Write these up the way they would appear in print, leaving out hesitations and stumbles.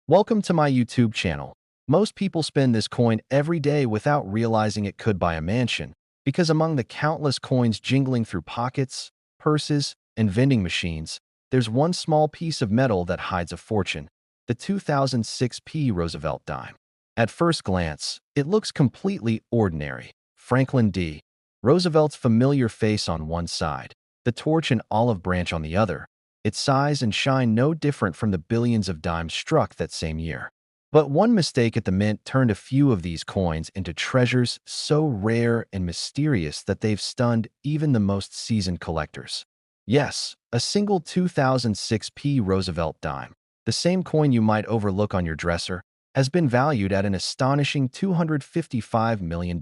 Welcome to my YouTube channel. Most people spend this coin every day without realizing it could buy a mansion, because among the countless coins jingling through pockets, purses, and vending machines, there's one small piece of metal that hides a fortune: the 2006 P Roosevelt Dime. At first glance, it looks completely ordinary. Franklin D. Roosevelt's familiar face on one side, the torch and olive branch on the other, its size and shine no different from the billions of dimes struck that same year. But one mistake at the mint turned a few of these coins into treasures so rare and mysterious that they've stunned even the most seasoned collectors. Yes, a single 2006 P Roosevelt dime, the same coin you might overlook on your dresser, has been valued at an astonishing $255 million.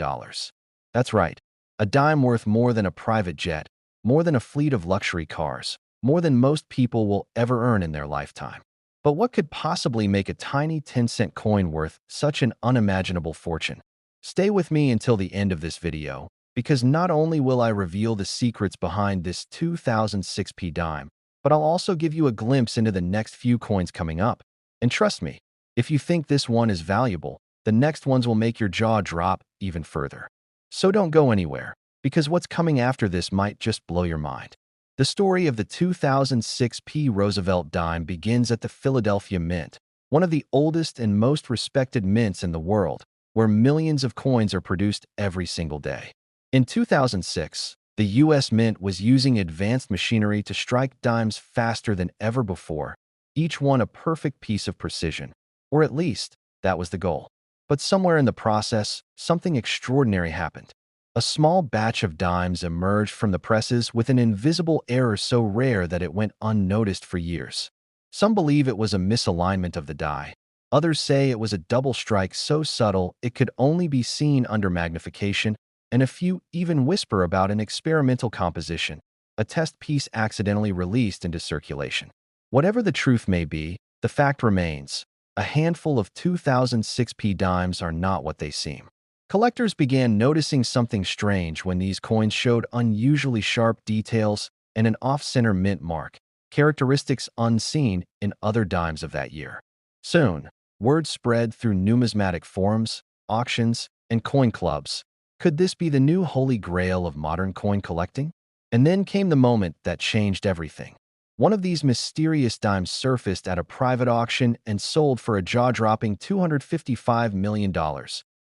That's right, a dime worth more than a private jet, more than a fleet of luxury cars, more than most people will ever earn in their lifetime. But what could possibly make a tiny 10-cent coin worth such an unimaginable fortune? Stay with me until the end of this video, because not only will I reveal the secrets behind this 2006 P dime, but I'll also give you a glimpse into the next few coins coming up. And trust me, if you think this one is valuable, the next ones will make your jaw drop even further. So don't go anywhere, because what's coming after this might just blow your mind. The story of the 2006 P Roosevelt dime begins at the Philadelphia Mint, one of the oldest and most respected mints in the world, where millions of coins are produced every single day. In 2006, the U.S. Mint was using advanced machinery to strike dimes faster than ever before, each one a perfect piece of precision. Or at least, that was the goal. But somewhere in the process, something extraordinary happened. A small batch of dimes emerged from the presses with an invisible error so rare that it went unnoticed for years. Some believe it was a misalignment of the die. Others say it was a double strike so subtle it could only be seen under magnification, and a few even whisper about an experimental composition, a test piece accidentally released into circulation. Whatever the truth may be, the fact remains: a handful of 2006 P dimes are not what they seem. Collectors began noticing something strange when these coins showed unusually sharp details and an off-center mint mark, characteristics unseen in other dimes of that year. Soon, word spread through numismatic forums, auctions, and coin clubs. Could this be the new holy grail of modern coin collecting? And then came the moment that changed everything. One of these mysterious dimes surfaced at a private auction and sold for a jaw-dropping $255 million.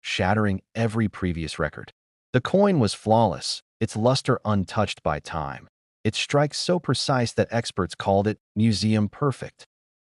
Shattering every previous record. The coin was flawless, its luster untouched by time, its strike so precise that experts called it museum perfect.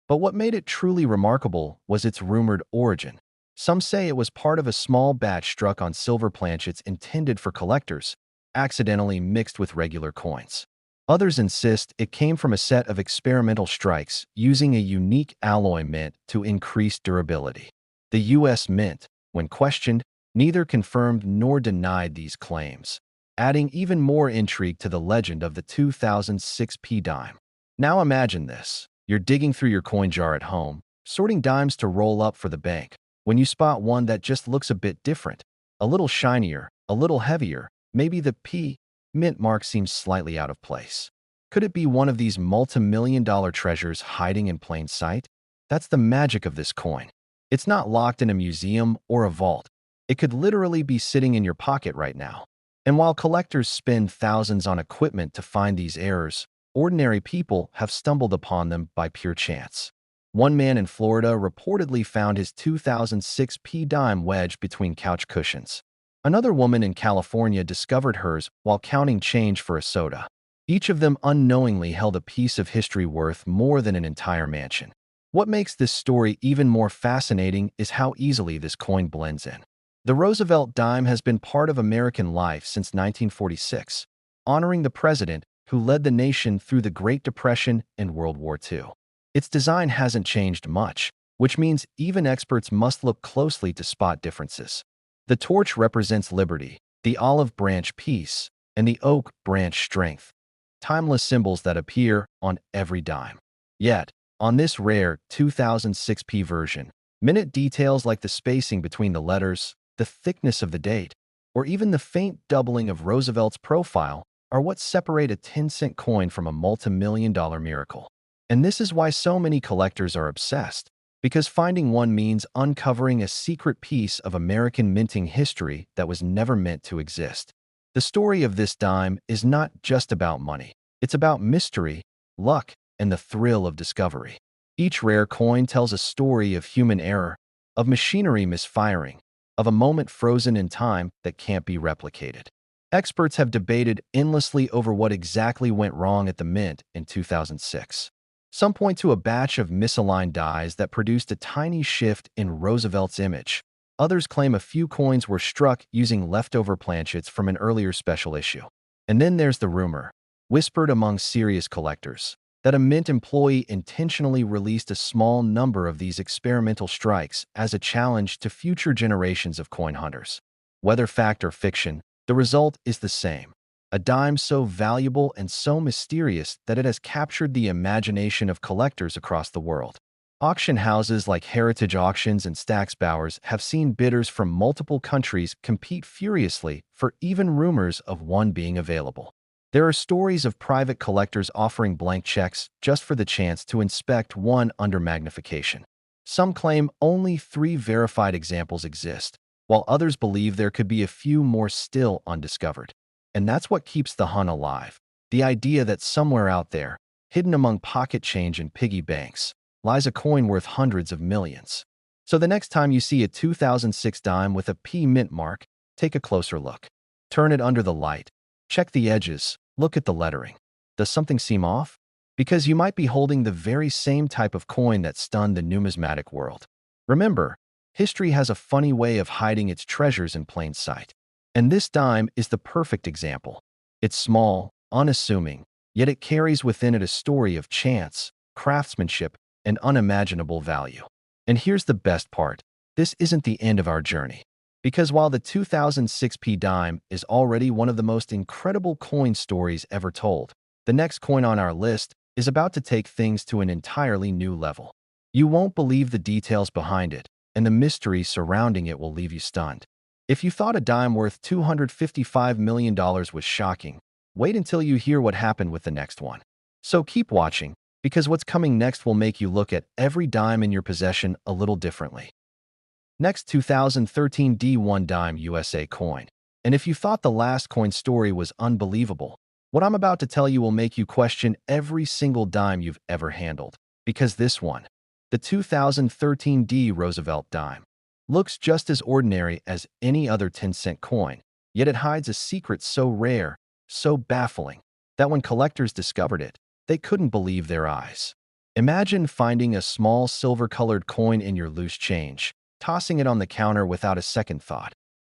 But what made it truly remarkable was its rumored origin. Some say it was part of a small batch struck on silver planchets intended for collectors, accidentally mixed with regular coins. Others insist it came from a set of experimental strikes using a unique alloy mint to increase durability. The U.S. Mint, when questioned, neither confirmed nor denied these claims, adding even more intrigue to the legend of the 2006 P dime. Now imagine this: you're digging through your coin jar at home, sorting dimes to roll up for the bank, when you spot one that just looks a bit different, a little shinier, a little heavier. Maybe the P mint mark seems slightly out of place. Could it be one of these multi-million-dollar treasures hiding in plain sight? That's the magic of this coin. It's not locked in a museum or a vault. It could literally be sitting in your pocket right now. And while collectors spend thousands on equipment to find these errors, ordinary people have stumbled upon them by pure chance. One man in Florida reportedly found his 2006 P dime wedged between couch cushions. Another woman in California discovered hers while counting change for a soda. Each of them unknowingly held a piece of history worth more than an entire mansion. What makes this story even more fascinating is how easily this coin blends in. The Roosevelt dime has been part of American life since 1946, honoring the president who led the nation through the Great Depression and World War II. Its design hasn't changed much, which means even experts must look closely to spot differences. The torch represents liberty, the olive branch peace, and the oak branch strength, timeless symbols that appear on every dime. Yet, on this rare 2006 P version, minute details like the spacing between the letters, the thickness of the date, or even the faint doubling of Roosevelt's profile are what separate a 10-cent coin from a multi-million-dollar miracle. And this is why so many collectors are obsessed. Because finding one means uncovering a secret piece of American minting history that was never meant to exist. The story of this dime is not just about money. It's about mystery, luck, and the thrill of discovery. Each rare coin tells a story of human error, of machinery misfiring, of a moment frozen in time that can't be replicated. Experts have debated endlessly over what exactly went wrong at the mint in 2006. Some point to a batch of misaligned dies that produced a tiny shift in Roosevelt's image. Others claim a few coins were struck using leftover planchets from an earlier special issue. And then there's the rumor, whispered among serious collectors, that a mint employee intentionally released a small number of these experimental strikes as a challenge to future generations of coin hunters. Whether fact or fiction, the result is the same. A dime so valuable and so mysterious that it has captured the imagination of collectors across the world. Auction houses like Heritage Auctions and Stack's Bowers have seen bidders from multiple countries compete furiously for even rumors of one being available. There are stories of private collectors offering blank checks just for the chance to inspect one under magnification. Some claim only 3 verified examples exist, while others believe there could be a few more still undiscovered. And that's what keeps the hunt alive. The idea that somewhere out there, hidden among pocket change and piggy banks, lies a coin worth hundreds of millions. So the next time you see a 2006 dime with a P mint mark, take a closer look. Turn it under the light. Check the edges. Look at the lettering. Does something seem off? Because you might be holding the very same type of coin that stunned the numismatic world. Remember, history has a funny way of hiding its treasures in plain sight. And this dime is the perfect example. It's small, unassuming, yet it carries within it a story of chance, craftsmanship, and unimaginable value. And here's the best part. This isn't the end of our journey. Because while the 2006 P dime is already one of the most incredible coin stories ever told, the next coin on our list is about to take things to an entirely new level. You won't believe the details behind it, and the mystery surrounding it will leave you stunned. If you thought a dime worth $255 million was shocking, wait until you hear what happened with the next one. So keep watching, because what's coming next will make you look at every dime in your possession a little differently. Next, 2013 D1 Dime USA coin. And if you thought the last coin story was unbelievable, what I'm about to tell you will make you question every single dime you've ever handled. Because this one, the 2013 D Roosevelt Dime, looks just as ordinary as any other 10-cent coin, yet it hides a secret so rare, so baffling, that when collectors discovered it, they couldn't believe their eyes. Imagine finding a small silver-colored coin in your loose change, tossing it on the counter without a second thought,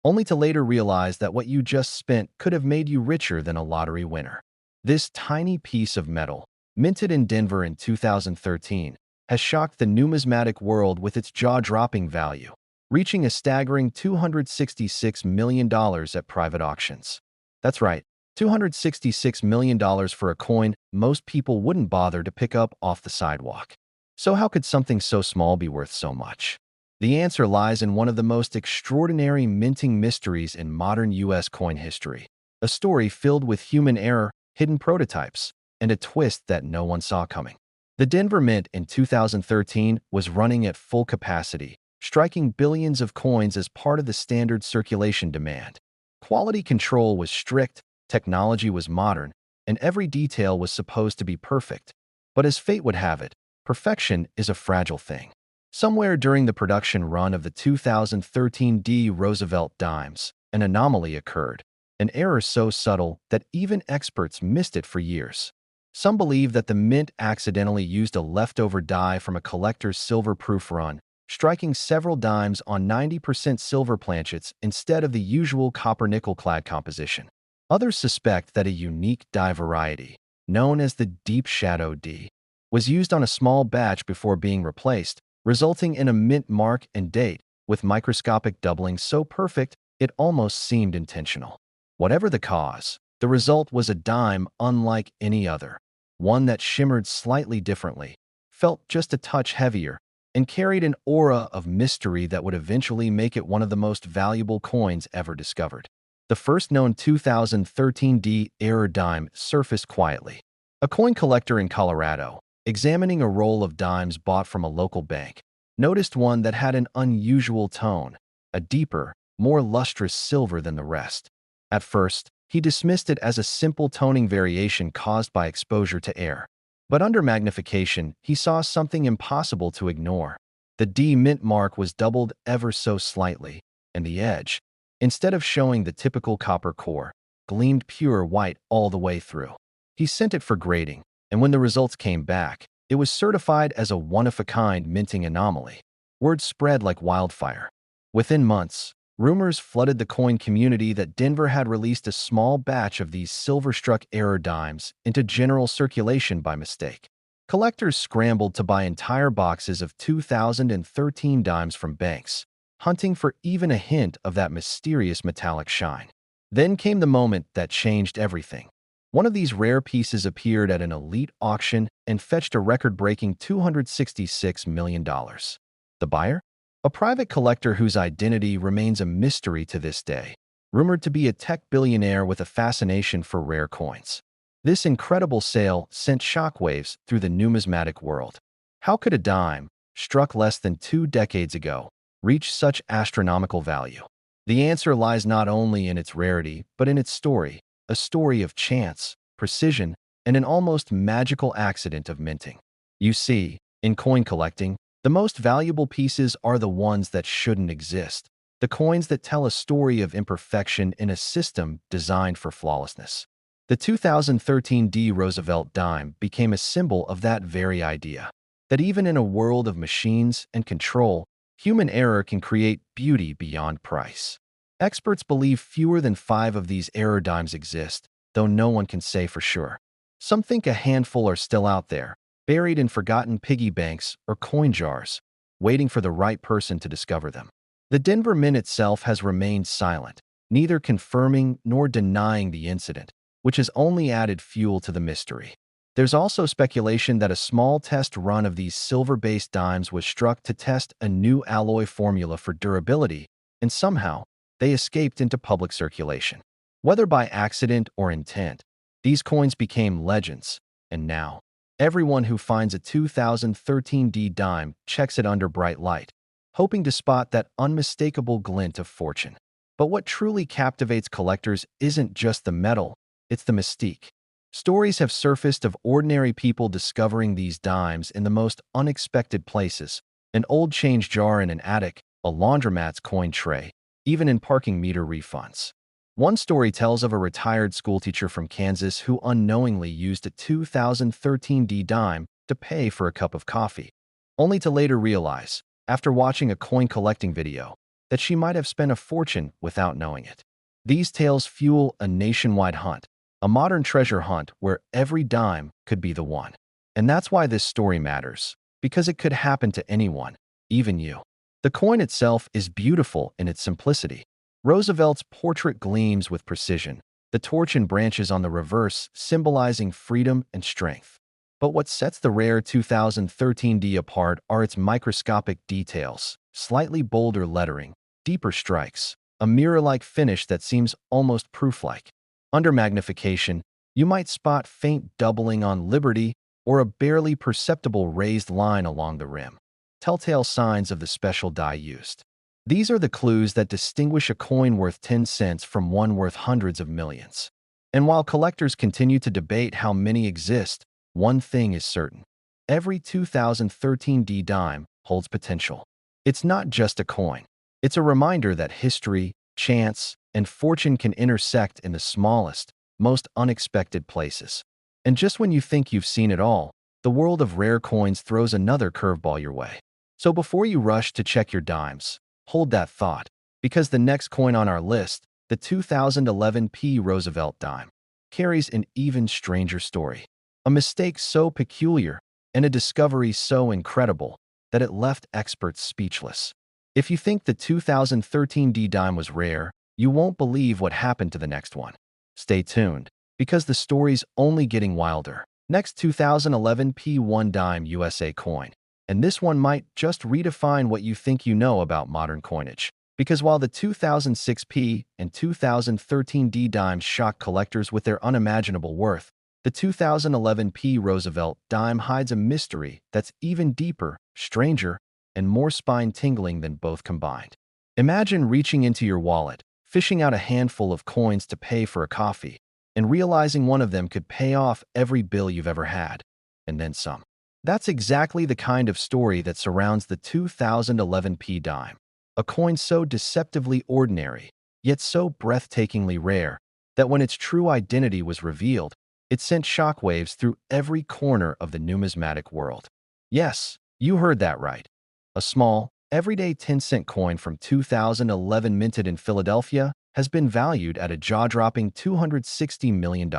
only to later realize that what you just spent could have made you richer than a lottery winner. This tiny piece of metal, minted in Denver in 2013, has shocked the numismatic world with its jaw-dropping value, reaching a staggering $266 million at private auctions. That's right, $266 million for a coin most people wouldn't bother to pick up off the sidewalk. So how could something so small be worth so much? The answer lies in one of the most extraordinary minting mysteries in modern U.S. coin history, a story filled with human error, hidden prototypes, and a twist that no one saw coming. The Denver Mint in 2013 was running at full capacity, striking billions of coins as part of the standard circulation demand. Quality control was strict, technology was modern, and every detail was supposed to be perfect. But as fate would have it, perfection is a fragile thing. Somewhere during the production run of the 2013 D Roosevelt dimes, an anomaly occurred, an error so subtle that even experts missed it for years. Some believe that the mint accidentally used a leftover die from a collector's silver-proof run, striking several dimes on 90% silver planchets instead of the usual copper-nickel-clad composition. Others suspect that a unique die variety, known as the Deep Shadow D, was used on a small batch before being replaced, resulting in a mint mark and date with microscopic doubling so perfect it almost seemed intentional. Whatever the cause, the result was a dime unlike any other, one that shimmered slightly differently, felt just a touch heavier, and carried an aura of mystery that would eventually make it one of the most valuable coins ever discovered. The first known 2013 D error dime surfaced quietly. A coin collector in Colorado, examining a roll of dimes bought from a local bank, noticed one that had an unusual tone, a deeper, more lustrous silver than the rest. At first, he dismissed it as a simple toning variation caused by exposure to air. But under magnification, he saw something impossible to ignore. The D mint mark was doubled ever so slightly, and the edge, instead of showing the typical copper core, gleamed pure white all the way through. He sent it for grading, and when the results came back, it was certified as a one-of-a-kind minting anomaly. Word spread like wildfire. Within months, rumors flooded the coin community that Denver had released a small batch of these silver-struck error dimes into general circulation by mistake. Collectors scrambled to buy entire boxes of 2013 dimes from banks, hunting for even a hint of that mysterious metallic shine. Then came the moment that changed everything. One of these rare pieces appeared at an elite auction and fetched a record-breaking $266 million. The buyer? A private collector whose identity remains a mystery to this day, rumored to be a tech billionaire with a fascination for rare coins. This incredible sale sent shockwaves through the numismatic world. How could a dime, struck less than 2 decades ago, reach such astronomical value? The answer lies not only in its rarity, but in its story, a story of chance, precision, and an almost magical accident of minting. You see, in coin collecting, the most valuable pieces are the ones that shouldn't exist, the coins that tell a story of imperfection in a system designed for flawlessness. The 2013 P Roosevelt Dime became a symbol of that very idea, that even in a world of machines and control, human error can create beauty beyond price. Experts believe fewer than 5 of these error dimes exist, though no one can say for sure. Some think a handful are still out there, buried in forgotten piggy banks or coin jars, waiting for the right person to discover them. The Denver Mint itself has remained silent, neither confirming nor denying the incident, which has only added fuel to the mystery. There's also speculation that a small test run of these silver-based dimes was struck to test a new alloy formula for durability, and somehow, they escaped into public circulation. Whether by accident or intent, these coins became legends, and now, everyone who finds a 2013 D dime checks it under bright light, hoping to spot that unmistakable glint of fortune. But what truly captivates collectors isn't just the metal, it's the mystique. Stories have surfaced of ordinary people discovering these dimes in the most unexpected places: an old change jar in an attic, a laundromat's coin tray, even in parking meter refunds. One story tells of a retired schoolteacher from Kansas who unknowingly used a 2013 D dime to pay for a cup of coffee, only to later realize, after watching a coin collecting video, that she might have spent a fortune without knowing it. These tales fuel a nationwide hunt, a modern treasure hunt where every dime could be the one. And that's why this story matters, because it could happen to anyone, even you. The coin itself is beautiful in its simplicity. Roosevelt's portrait gleams with precision, the torch and branches on the reverse symbolizing freedom and strength. But what sets the rare 2013 D apart are its microscopic details, slightly bolder lettering, deeper strikes, a mirror-like finish that seems almost proof-like. Under magnification, you might spot faint doubling on Liberty or a barely perceptible raised line along the rim, telltale signs of the special die used. These are the clues that distinguish a coin worth 10 cents from one worth hundreds of millions. And while collectors continue to debate how many exist, one thing is certain: every 2013 D dime holds potential. It's not just a coin. It's a reminder that history, chance, and fortune can intersect in the smallest, most unexpected places. And just when you think you've seen it all, the world of rare coins throws another curveball your way. So before you rush to check your dimes, hold that thought, because the next coin on our list, the 2011 P Roosevelt Dime, carries an even stranger story. A mistake so peculiar and a discovery so incredible that it left experts speechless. If you think the 2013 D dime was rare, you won't believe what happened to the next one. Stay tuned, because the story's only getting wilder. Next, 2011 P1 Dime USA coin. And this one might just redefine what you think you know about modern coinage. Because while the 2006 P and 2013 D dimes shock collectors with their unimaginable worth, the 2011 P Roosevelt Dime hides a mystery that's even deeper, stranger, and more spine-tingling than both combined. Imagine reaching into your wallet, fishing out a handful of coins to pay for a coffee, and realizing one of them could pay off every bill you've ever had, and then some. That's exactly the kind of story that surrounds the 2011 P dime, a coin so deceptively ordinary, yet so breathtakingly rare, that when its true identity was revealed, it sent shockwaves through every corner of the numismatic world. Yes, you heard that right. A small, everyday 10-cent coin from 2011 minted in Philadelphia has been valued at a jaw-dropping $260 million.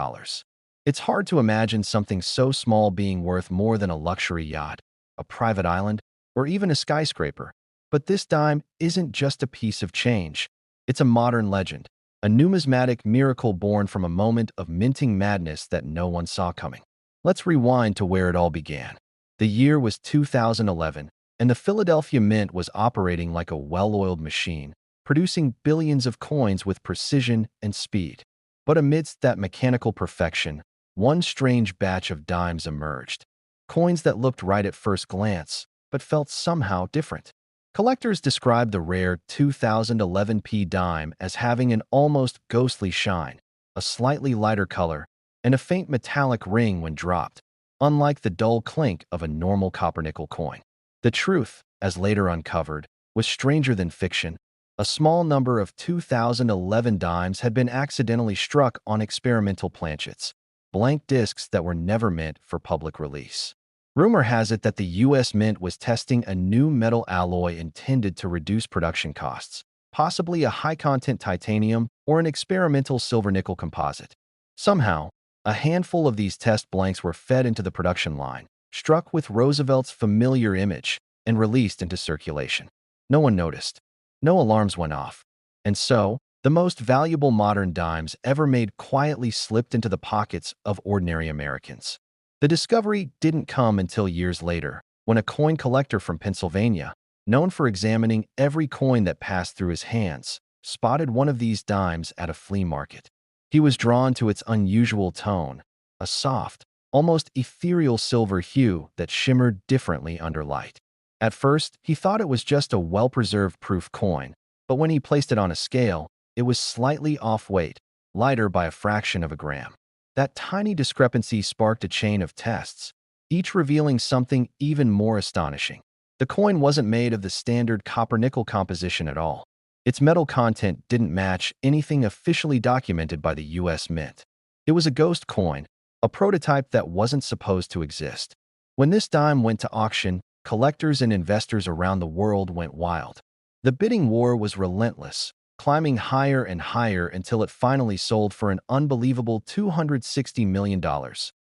It's hard to imagine something so small being worth more than a luxury yacht, a private island, or even a skyscraper. But this dime isn't just a piece of change. It's a modern legend, a numismatic miracle born from a moment of minting madness that no one saw coming. Let's rewind to where it all began. The year was 2011, and the Philadelphia Mint was operating like a well-oiled machine, producing billions of coins with precision and speed. But amidst that mechanical perfection, one strange batch of dimes emerged. Coins that looked right at first glance, but felt somehow different. Collectors described the rare 2011 P dime as having an almost ghostly shine, a slightly lighter color, and a faint metallic ring when dropped, unlike the dull clink of a normal copper-nickel coin. The truth, as later uncovered, was stranger than fiction. A small number of 2011 dimes had been accidentally struck on experimental planchets, blank discs that were never meant for public release. Rumor has it that the U.S. Mint was testing a new metal alloy intended to reduce production costs, possibly a high-content titanium or an experimental silver-nickel composite. Somehow, a handful of these test blanks were fed into the production line, struck with Roosevelt's familiar image, and released into circulation. No one noticed. No alarms went off. And so, the most valuable modern dimes ever made quietly slipped into the pockets of ordinary Americans. The discovery didn't come until years later, when a coin collector from Pennsylvania, known for examining every coin that passed through his hands, spotted one of these dimes at a flea market. He was drawn to its unusual tone, a soft, almost ethereal silver hue that shimmered differently under light. At first, he thought it was just a well-preserved proof coin, but when he placed it on a scale, it was slightly off-weight, lighter by a fraction of a gram. That tiny discrepancy sparked a chain of tests, each revealing something even more astonishing. The coin wasn't made of the standard copper-nickel composition at all. Its metal content didn't match anything officially documented by the U.S. Mint. It was a ghost coin, a prototype that wasn't supposed to exist. When this dime went to auction, collectors and investors around the world went wild. The bidding war was relentless, climbing higher and higher until it finally sold for an unbelievable $260 million,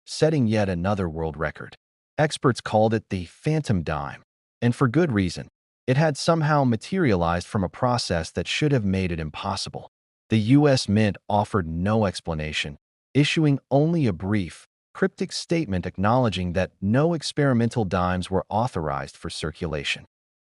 setting yet another world record. Experts called it the Phantom Dime, and for good reason. It had somehow materialized from a process that should have made it impossible. The U.S. Mint offered no explanation, issuing only a brief, cryptic statement acknowledging that no experimental dimes were authorized for circulation.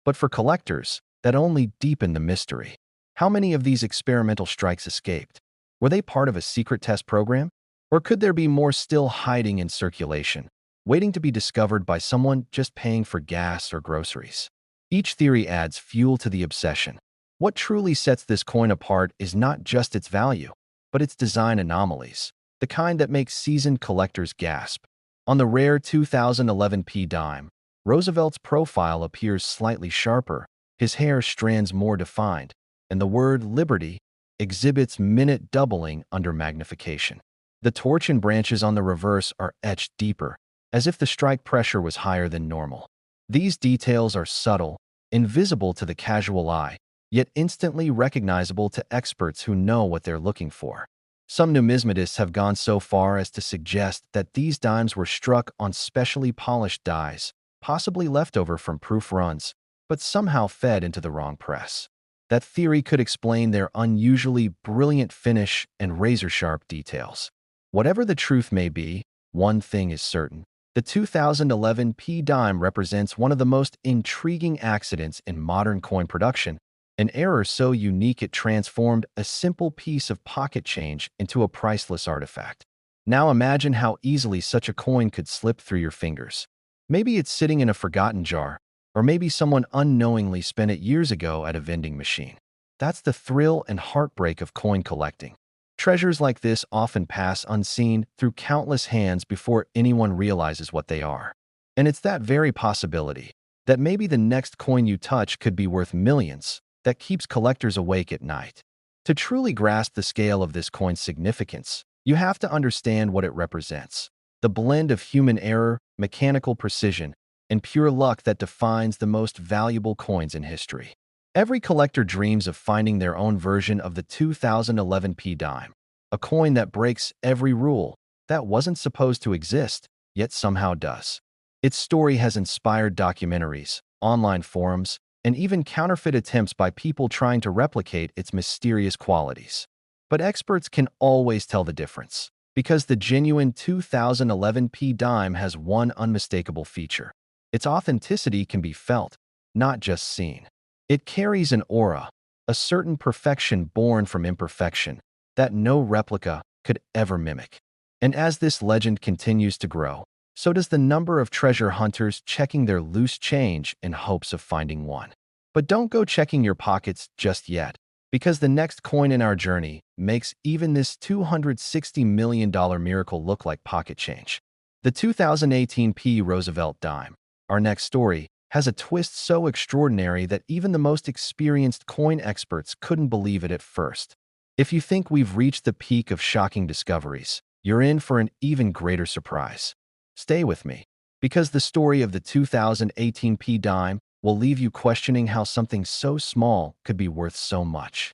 But for collectors, that only deepened the mystery. How many of these experimental strikes escaped? Were they part of a secret test program? Or could there be more still hiding in circulation, waiting to be discovered by someone just paying for gas or groceries? Each theory adds fuel to the obsession. What truly sets this coin apart is not just its value, but its design anomalies, the kind that makes seasoned collectors gasp. On the rare 2011 P dime, Roosevelt's profile appears slightly sharper, his hair strands more defined, and the word liberty exhibits minute doubling under magnification. The torch and branches on the reverse are etched deeper, as if the strike pressure was higher than normal. These details are subtle, invisible to the casual eye, yet instantly recognizable to experts who know what they're looking for. Some numismatists have gone so far as to suggest that these dimes were struck on specially polished dies, possibly leftover from proof runs, but somehow fed into the wrong press. That theory could explain their unusually brilliant finish and razor-sharp details. Whatever the truth may be, one thing is certain. The 2011 P dime represents one of the most intriguing accidents in modern coin production, an error so unique it transformed a simple piece of pocket change into a priceless artifact. Now imagine how easily such a coin could slip through your fingers. Maybe it's sitting in a forgotten jar, Or maybe someone unknowingly spent it years ago at a vending machine. That's the thrill and heartbreak of coin collecting. Treasures like this often pass unseen through countless hands before anyone realizes what they are. And it's that very possibility, that maybe the next coin you touch could be worth millions, that keeps collectors awake at night. To truly grasp the scale of this coin's significance, you have to understand what it represents. The blend of human error, mechanical precision, and pure luck that defines the most valuable coins in history. Every collector dreams of finding their own version of the 2011 P dime, a coin that breaks every rule, that wasn't supposed to exist, yet somehow does. Its story has inspired documentaries, online forums, and even counterfeit attempts by people trying to replicate its mysterious qualities. But experts can always tell the difference, because the genuine 2011 P dime has one unmistakable feature. Its authenticity can be felt, not just seen. It carries an aura, a certain perfection born from imperfection, that no replica could ever mimic. And as this legend continues to grow, so does the number of treasure hunters checking their loose change in hopes of finding one. But don't go checking your pockets just yet, because the next coin in our journey makes even this $260 million miracle look like pocket change. The 2018 P Roosevelt Dime, our next story, has a twist so extraordinary that even the most experienced coin experts couldn't believe it at first. If you think we've reached the peak of shocking discoveries, you're in for an even greater surprise. Stay with me, because the story of the 2018 P dime will leave you questioning how something so small could be worth so much.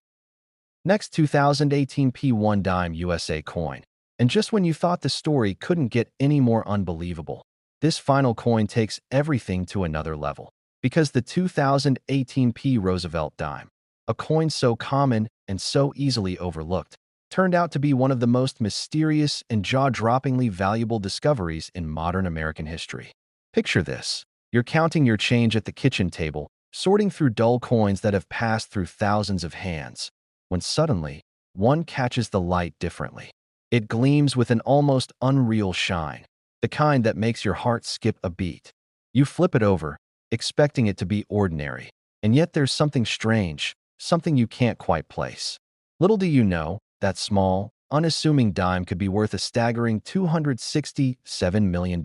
Next, 2018 P1 dime USA coin. And just when you thought the story couldn't get any more unbelievable, this final coin takes everything to another level, because the 2018 P Roosevelt dime, a coin so common and so easily overlooked, turned out to be one of the most mysterious and jaw-droppingly valuable discoveries in modern American history. Picture this. You're counting your change at the kitchen table, sorting through dull coins that have passed through thousands of hands, when suddenly, one catches the light differently. It gleams with an almost unreal shine, the kind that makes your heart skip a beat. You flip it over, expecting it to be ordinary, and yet there's something strange, something you can't quite place. Little do you know, that small, unassuming dime could be worth a staggering $267 million.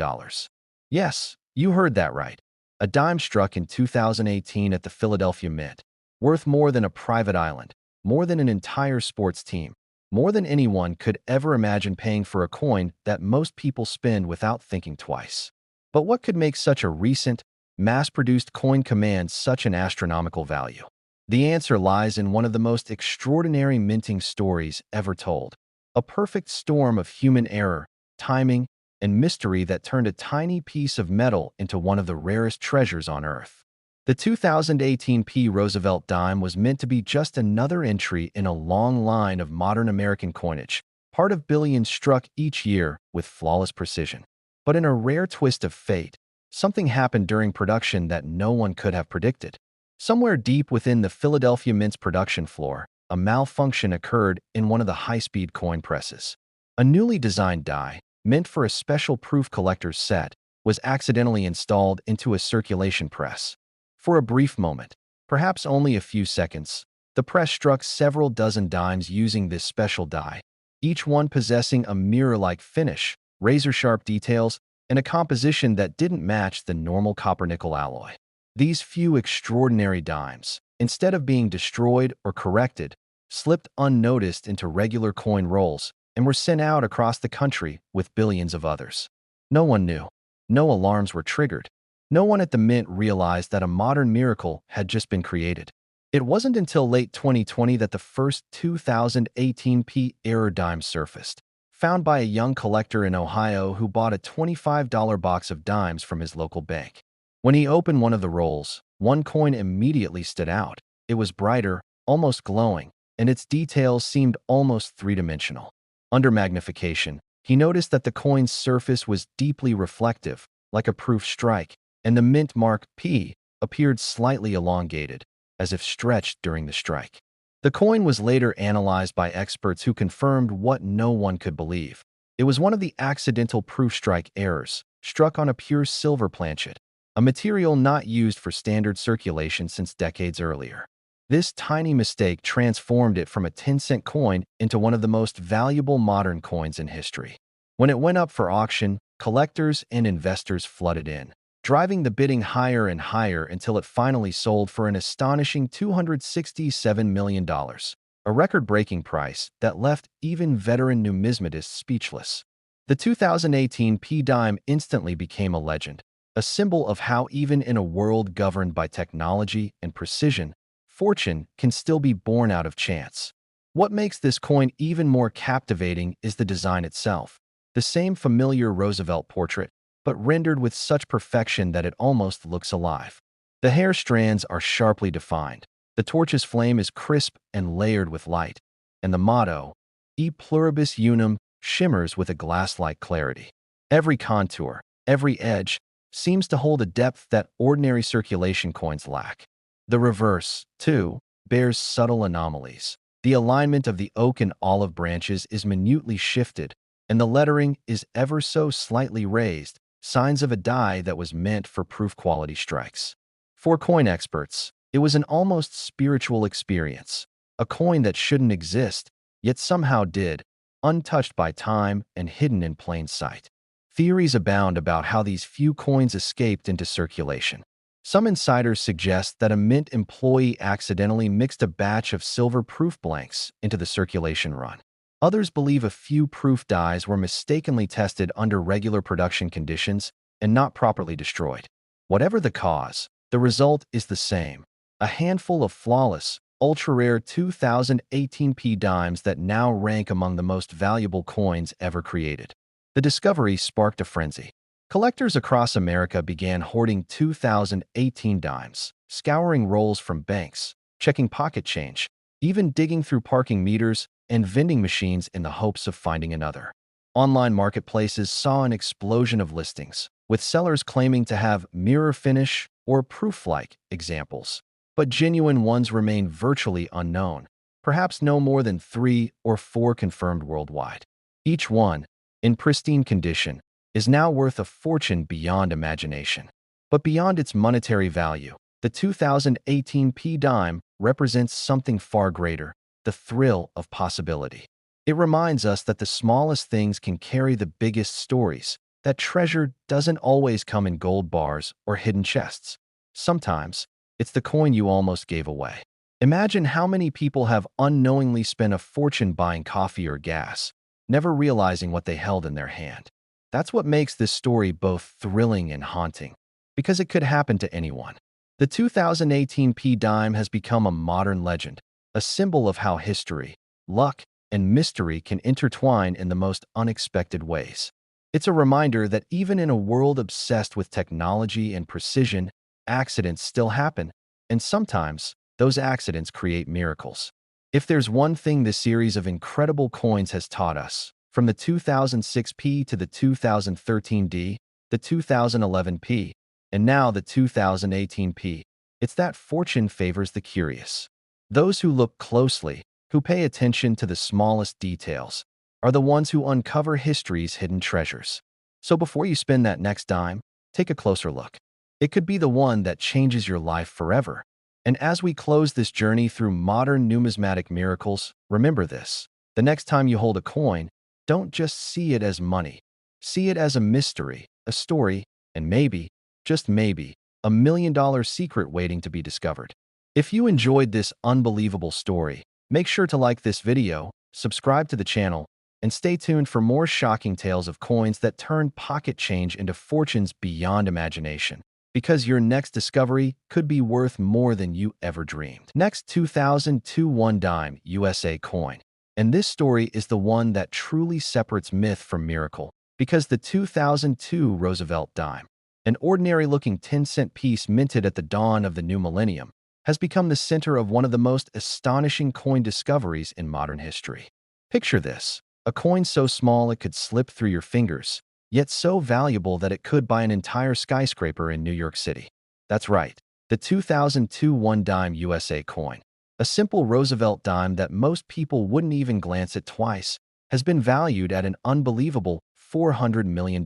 Yes, you heard that right. A dime struck in 2018 at the Philadelphia Mint, worth more than a private island, more than an entire sports team, more than anyone could ever imagine paying for a coin that most people spend without thinking twice. But what could make such a recent, mass-produced coin command such an astronomical value? The answer lies in one of the most extraordinary minting stories ever told. A perfect storm of human error, timing, and mystery that turned a tiny piece of metal into one of the rarest treasures on Earth. The 2018 P Roosevelt dime was meant to be just another entry in a long line of modern American coinage, part of billions struck each year with flawless precision. But in a rare twist of fate, something happened during production that no one could have predicted. Somewhere deep within the Philadelphia Mint's production floor, a malfunction occurred in one of the high-speed coin presses. A newly designed die, meant for a special proof collector's set, was accidentally installed into a circulation press. For a brief moment, perhaps only a few seconds, the press struck several dozen dimes using this special die, each one possessing a mirror-like finish, razor-sharp details, and a composition that didn't match the normal copper-nickel alloy. These few extraordinary dimes, instead of being destroyed or corrected, slipped unnoticed into regular coin rolls and were sent out across the country with billions of others. No one knew. No alarms were triggered. No one at the Mint realized that a modern miracle had just been created. It wasn't until late 2020 that the first 2018 P error dime surfaced, found by a young collector in Ohio who bought a $25 box of dimes from his local bank. When he opened one of the rolls, one coin immediately stood out. It was brighter, almost glowing, and its details seemed almost three-dimensional. Under magnification, he noticed that the coin's surface was deeply reflective, like a proof strike, and the mint mark P appeared slightly elongated, as if stretched during the strike. The coin was later analyzed by experts who confirmed what no one could believe. It was one of the accidental proof strike errors, struck on a pure silver planchet. a material not used for standard circulation since decades earlier. This tiny mistake transformed it from a 10-cent coin into one of the most valuable modern coins in history. When it went up for auction, collectors and investors flooded in, driving the bidding higher and higher until it finally sold for an astonishing $267 million, a record-breaking price that left even veteran numismatists speechless. The 2018 P Dime instantly became a legend, a symbol of how even in a world governed by technology and precision, fortune can still be born out of chance. What makes this coin even more captivating is the design itself. The same familiar Roosevelt portrait, but rendered with such perfection that it almost looks alive. The hair strands are sharply defined, the torch's flame is crisp and layered with light, and the motto, E Pluribus Unum, shimmers with a glass-like clarity. Every contour, every edge, seems to hold a depth that ordinary circulation coins lack. The reverse, too, bears subtle anomalies. The alignment of the oak and olive branches is minutely shifted, and the lettering is ever so slightly raised, signs of a die that was meant for proof-quality strikes. For coin experts, it was an almost spiritual experience, a coin that shouldn't exist, yet somehow did, untouched by time and hidden in plain sight. Theories abound about how these few coins escaped into circulation. Some insiders suggest that a mint employee accidentally mixed a batch of silver proof blanks into the circulation run. Others believe a few proof dies were mistakenly tested under regular production conditions and not properly destroyed. Whatever the cause, the result is the same: a handful of flawless, ultra-rare 2018 P dimes that now rank among the most valuable coins ever created. The discovery sparked a frenzy. Collectors across America began hoarding 2018 dimes, scouring rolls from banks, checking pocket change, even digging through parking meters and vending machines in the hopes of finding another. Online marketplaces saw an explosion of listings, with sellers claiming to have mirror finish or proof-like examples. But genuine ones remain virtually unknown, perhaps no more than 3 or 4 confirmed worldwide. Each one, in pristine condition, is now worth a fortune beyond imagination. But beyond its monetary value, the 2018 P Dime represents something far greater: the thrill of possibility. It reminds us that the smallest things can carry the biggest stories, that treasure doesn't always come in gold bars or hidden chests. Sometimes, it's the coin you almost gave away. Imagine how many people have unknowingly spent a fortune buying coffee or gas, never realizing what they held in their hand. That's what makes this story both thrilling and haunting, because it could happen to anyone. The 2018 P Dime has become a modern legend, a symbol of how history, luck, and mystery can intertwine in the most unexpected ways. It's a reminder that even in a world obsessed with technology and precision, accidents still happen, and sometimes those accidents create miracles. If there's one thing this series of incredible coins has taught us, from the 2006 P to the 2013 D, the 2011 P, and now the 2018 P, it's that fortune favors the curious. Those who look closely, who pay attention to the smallest details, are the ones who uncover history's hidden treasures. So before you spend that next dime, take a closer look. It could be the one that changes your life forever. And as we close this journey through modern numismatic miracles, remember this: the next time you hold a coin, don't just see it as money. See it as a mystery, a story, and maybe, just maybe, $1 million secret waiting to be discovered. If you enjoyed this unbelievable story, make sure to like this video, subscribe to the channel, and stay tuned for more shocking tales of coins that turn pocket change into fortunes beyond imagination. Because your next discovery could be worth more than you ever dreamed. Next, 2002 1 dime USA coin. And this story is the one that truly separates myth from miracle, because the 2002 Roosevelt Dime, an ordinary-looking 10-cent piece minted at the dawn of the new millennium, has become the center of one of the most astonishing coin discoveries in modern history. Picture this: a coin so small it could slip through your fingers, yet so valuable that it could buy an entire skyscraper in New York City. That's right, the 2002 1 dime USA coin. A simple Roosevelt dime that most people wouldn't even glance at twice has been valued at an unbelievable $400 million.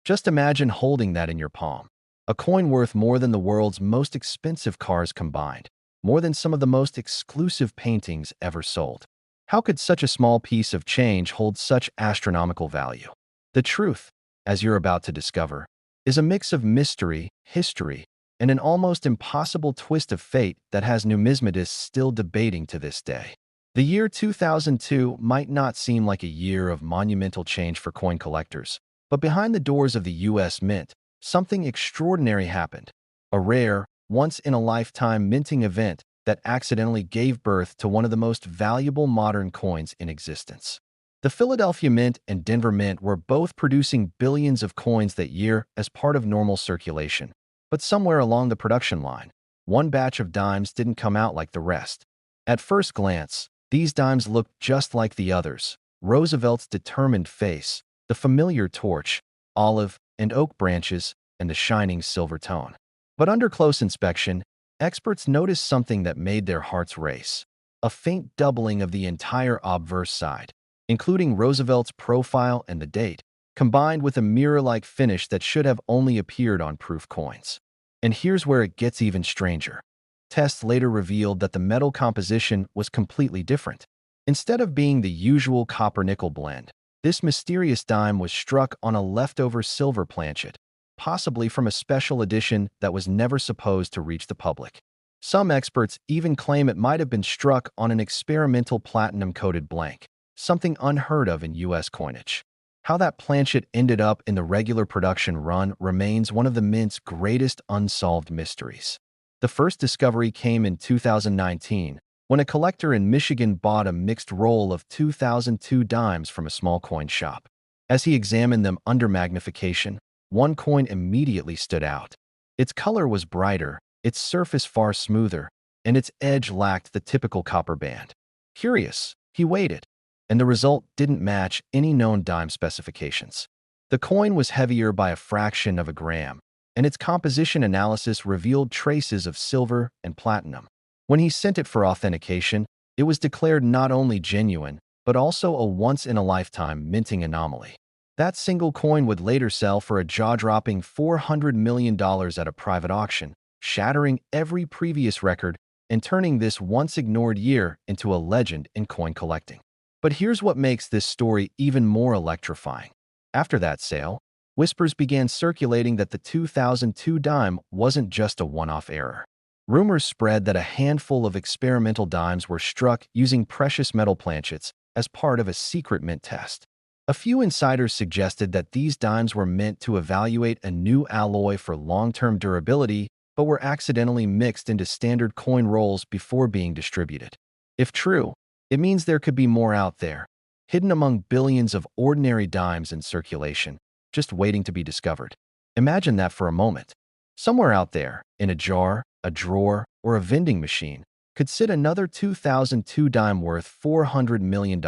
Just imagine holding that in your palm. a coin worth more than the world's most expensive cars combined, more than some of the most exclusive paintings ever sold. How could such a small piece of change hold such astronomical value? The truth, as you're about to discover, is a mix of mystery, history, and an almost impossible twist of fate that has numismatists still debating to this day. The year 2002 might not seem like a year of monumental change for coin collectors, but behind the doors of the U.S. Mint, something extraordinary happened. A rare, once-in-a-lifetime minting event that accidentally gave birth to one of the most valuable modern coins in existence. The Philadelphia Mint and Denver Mint were both producing billions of coins that year as part of normal circulation. But somewhere along the production line, one batch of dimes didn't come out like the rest. At first glance, these dimes looked just like the others. Roosevelt's determined face, the familiar torch, olive and oak branches, and the shining silver tone. But under close inspection, experts noticed something that made their hearts race. A faint doubling of the entire obverse side, including Roosevelt's profile and the date, combined with a mirror-like finish that should have only appeared on proof coins. And here's where it gets even stranger. Tests later revealed that the metal composition was completely different. Instead of being the usual copper-nickel blend, this mysterious dime was struck on a leftover silver planchet, possibly from a special edition that was never supposed to reach the public. Some experts even claim it might have been struck on an experimental platinum-coated blank, something unheard of in U.S. coinage. How that planchet ended up in the regular production run remains one of the Mint's greatest unsolved mysteries. The first discovery came in 2019, when a collector in Michigan bought a mixed roll of 2002 dimes from a small coin shop. As he examined them under magnification, one coin immediately stood out. Its color was brighter, its surface far smoother, and its edge lacked the typical copper band. Curious, he waited, and the result didn't match any known dime specifications. The coin was heavier by a fraction of a gram, and its composition analysis revealed traces of silver and platinum. When he sent it for authentication, it was declared not only genuine, but also a once-in-a-lifetime minting anomaly. That single coin would later sell for a jaw-dropping $400 million at a private auction, shattering every previous record and turning this once-ignored year into a legend in coin collecting. But here's what makes this story even more electrifying. After that sale, whispers began circulating that the 2002 dime wasn't just a one-off error. Rumors spread that a handful of experimental dimes were struck using precious metal planchets as part of a secret mint test. A few insiders suggested that these dimes were meant to evaluate a new alloy for long-term durability, but were accidentally mixed into standard coin rolls before being distributed. If true, it means there could be more out there, hidden among billions of ordinary dimes in circulation, just waiting to be discovered. Imagine that for a moment. Somewhere out there, in a jar, a drawer, or a vending machine, could sit another 2002 dime worth $400 million,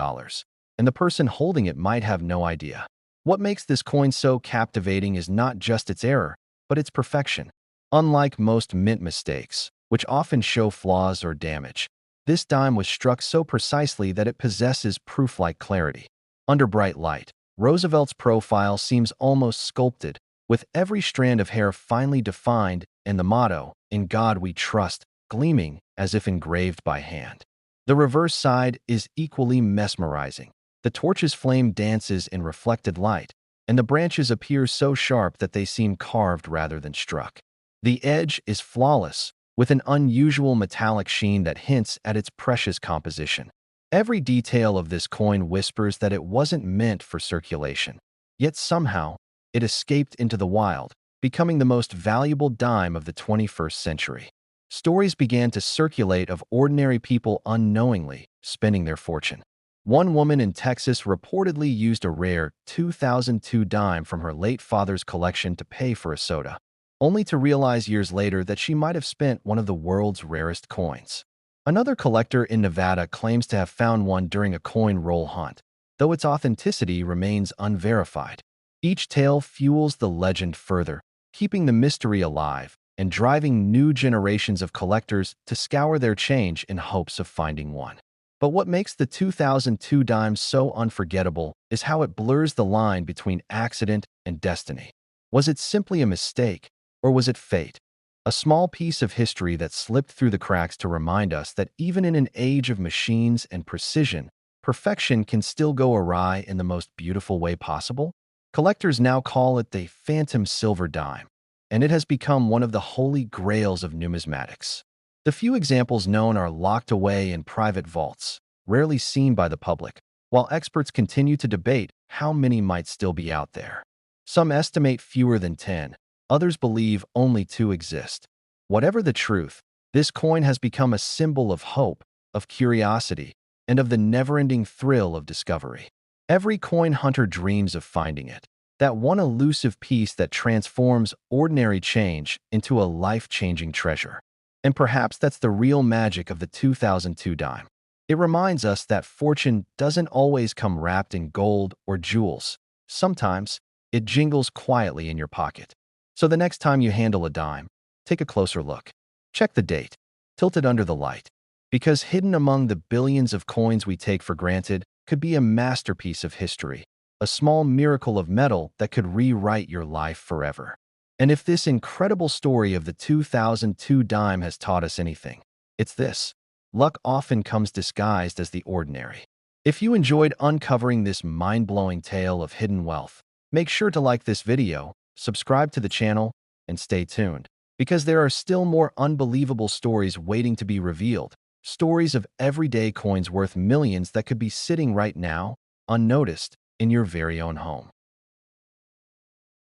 and the person holding it might have no idea. What makes this coin so captivating is not just its error, but its perfection. Unlike most mint mistakes, which often show flaws or damage, this dime was struck so precisely that it possesses proof-like clarity. Under bright light, Roosevelt's profile seems almost sculpted, with every strand of hair finely defined and the motto, "In God We Trust," gleaming as if engraved by hand. The reverse side is equally mesmerizing. The torch's flame dances in reflected light, and the branches appear so sharp that they seem carved rather than struck. The edge is flawless, with an unusual metallic sheen that hints at its precious composition. Every detail of this coin whispers that it wasn't meant for circulation. Yet somehow, it escaped into the wild, becoming the most valuable dime of the 21st century. Stories began to circulate of ordinary people unknowingly spending their fortune. One woman in Texas reportedly used a rare 2002 dime from her late father's collection to pay for a soda, only to realize years later that she might have spent one of the world's rarest coins. Another collector in Nevada claims to have found one during a coin roll hunt, though its authenticity remains unverified. Each tale fuels the legend further, keeping the mystery alive and driving new generations of collectors to scour their change in hopes of finding one. But what makes the 2002 dime so unforgettable is how it blurs the line between accident and destiny. Was it simply a mistake, Or was it fate? A small piece of history that slipped through the cracks to remind us that even in an age of machines and precision, perfection can still go awry in the most beautiful way possible? Collectors now call it the phantom silver dime, and it has become one of the holy grails of numismatics. The few examples known are locked away in private vaults, rarely seen by the public, while experts continue to debate how many might still be out there. Some estimate fewer than 10, others believe only 2 exist. Whatever the truth, this coin has become a symbol of hope, of curiosity, and of the never-ending thrill of discovery. Every coin hunter dreams of finding it, that one elusive piece that transforms ordinary change into a life-changing treasure. And perhaps that's the real magic of the 2002 dime. It reminds us that fortune doesn't always come wrapped in gold or jewels. Sometimes, it jingles quietly in your pocket. So the next time you handle a dime, take a closer look. Check the date. Tilt it under the light. Because hidden among the billions of coins we take for granted could be a masterpiece of history, a small miracle of metal that could rewrite your life forever. And if this incredible story of the 2002 dime has taught us anything, it's this: luck often comes disguised as the ordinary. If you enjoyed uncovering this mind-blowing tale of hidden wealth, make sure to like this video, subscribe to the channel, and stay tuned, because there are still more unbelievable stories waiting to be revealed, stories of everyday coins worth millions that could be sitting right now, unnoticed, in your very own home.